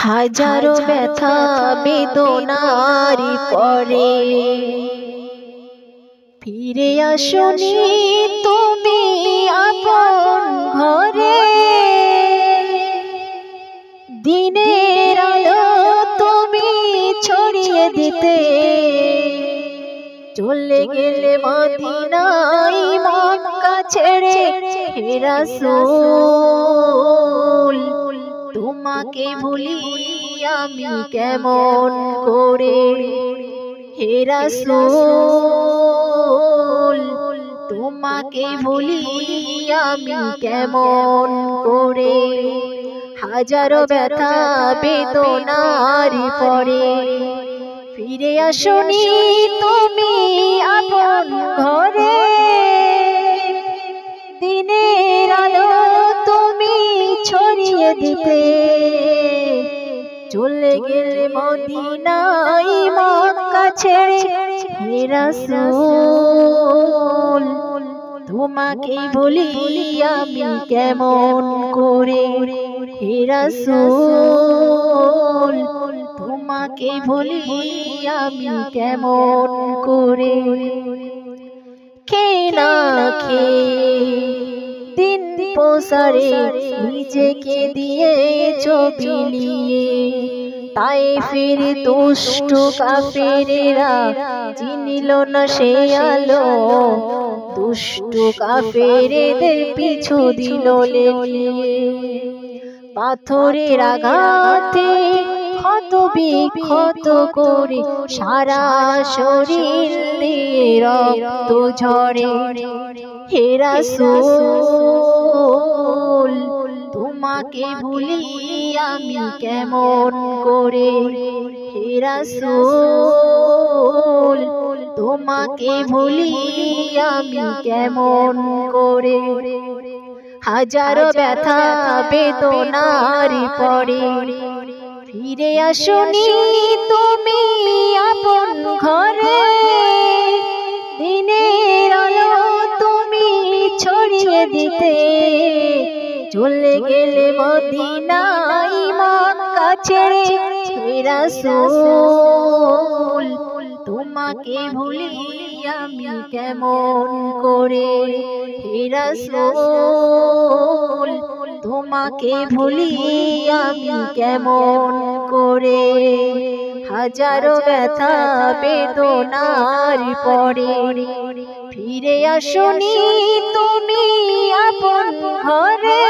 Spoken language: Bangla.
হাজারো ব্যথা বেদনার পরে ফিরে আসনি তুমি আপন ঘরে। দিনের আলো তুমি ছড়িয়ে দিতে চলে গেলে মদিনায় মক্কা ছেড়ে। হে রাসূল তোমাকে ভুলি আমি কেমন করে। হে রাসূল তোমাকে ভুলি আমি কেমন করে। হাজারো ব্যথা বেদনার পরে ফিরে আসনি তুমি আপন ঘরে। দিনের আলো তুমি ছড়িয়ে দিতে চলে গেলে মদিনায় মক্কা ছেড়ে। হে রাসূল তোমাকে ভুলি আমি কেমন করে। হে রাসূল তোমাকে ভুলি আমি কেমন করে। খেয়ে না খেয়ে দিন প্রসারে নিজেকে দিয়েছ বিলিয়ে। তায়েফের দুষ্ট কাফেরেরা চিনিল না সে আলো। দুষ্ট কাফেরদের পিছু দিল লেলিয়ে। পাথরের আঘাতে ক্ষত বিক্ষত করে সারা শরীর দিয়ে রক্ত ঝরে। হে রাসূল তোমাকে ভুলি আমি কেমন করে। হে রাসূল তোমাকে ভুলি আমি কেমন করে। হাজারো ব্যথা বেদনার পরে ফিরে আসনি তুমি আপন ঘরে। দিনের আলো তুমি ছড়িয়ে দিতে চলে গেলে মদিনায় মক্কা ছেড়ে। হে রাসূল তোমাকে ভুলি আমি কেমন করে। হে রাসূল তোমাকে ভুলি আমি কেমন করে। হাজারো ব্যথা বেদনার পরে ফিরে আসনি তুমি আপন ঘরে।